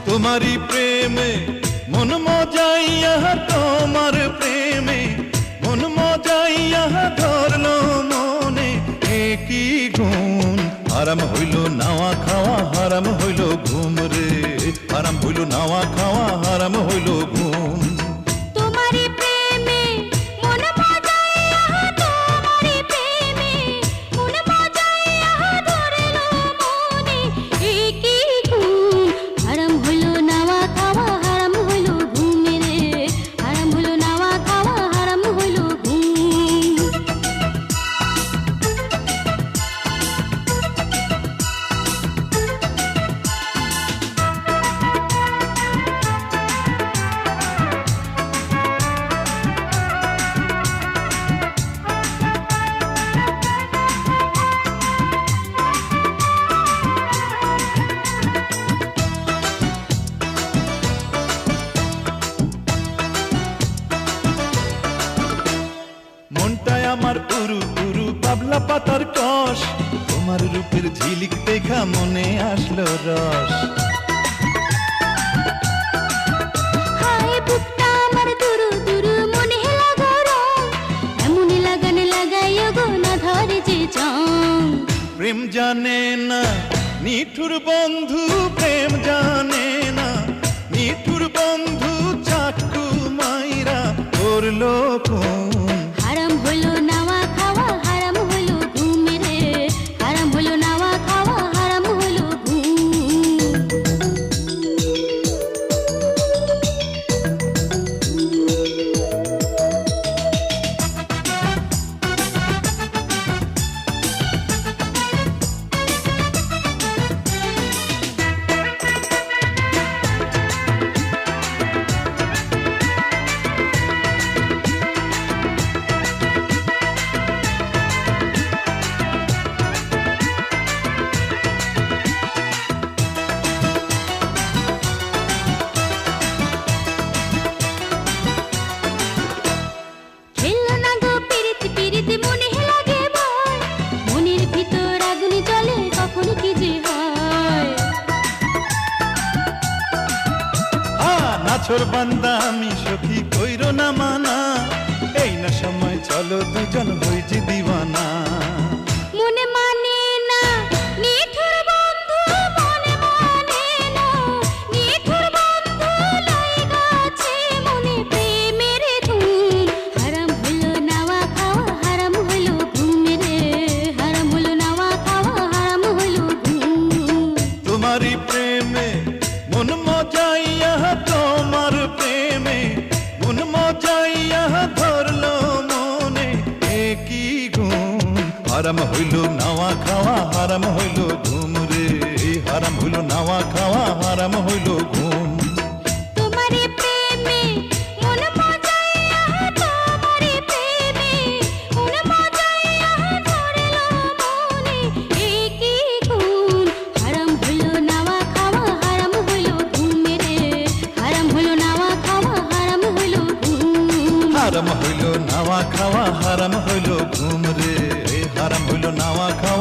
তোমারি প্রেমে মন মজাইয়া, তোমার প্রেমে মন মজাইয়া ধরলো মনে একই গুণ। হারাম হইল নাওয়া খাওয়া, হারাম হইল ঘুম রে, হারাম হইল নাওয়া খাওয়া, হারাম হইল ঘুম। তোমারি প্রেমে মন মজাইয়া, তোমারি প্রেমে মন মজাইয়া ধরলো মনে একই গুণ। হারাম হইল নাওয়া খাওয়া, হারাম হইল ঘুম রে, হারাম হইল নাওয়া খাওয়া, হারাম হইল ঘুম। মনটায় আমার উরু উরু পাবলা পাতার কষ, তোমার রূপের ঝিলিক দেখা মনে আসলো রস। হায় বুকটা আমার দুরু দুরু মনে লাগো রং, এমন লাগান লাগাইও গো না ধরে যে জং। প্রেম জানে না নিঠুর বন্ধু, প্রেম জানে না নিঠুর বন্ধু, চাটকু মাইরা করলো খুন। হারাম হইল নাওয়া খাওয়া, হারাম হইল ঘুম রে, হারাম হইল নাওয়া খাওয়া, হারাম হইল ঘুম। খেলো না গো পিরিত পিরিত মনে লাগে ভয়, মনের ভিতর আগুন জ্বলে কখন কি যে হয়। নাছর বান্দা আমি সখী কইরো না মানা, এই না সময় চলো দুজন হই যে দিওয়ানা। মনে মানে না নিঠুর বন্ধু, মনে মানে না নিঠুর বন্ধু, লই গাছে মনে প্রেমের ধুম। হারাম হইল নাওয়া খাওয়া, হারাম হইল ঘুম রে, হারাম হইল নাওয়া খাওয়া, হারাম হইল ঘুম। তোমারি প্রেমে মন মজাইয়া, তোমার প্রেমে মন মজাইয়া ধরলো মনে একই গুণ। হারাম হইল নাওয়া খাওয়া, হারাম হইল ঘুম রে, হারাম হইল নাওয়া খাওয়া, হারাম হইল ঘুম। তোমারি প্রেমে মন মজাইয়া, তোমারি প্রেমে মন মজাইয়া ধরলো মনে একই গুণ। হারাম হইল নাওয়া খাওয়া, হারাম হইল ঘুম রে, হারাম হইল নাওয়া খাওয়া, হারাম হইল ঘুম। হারাম হইল নাওয়া খাওয়া, হারাম হইল ঘুম রে, হারাম হইল নাওয়া খাওয়া।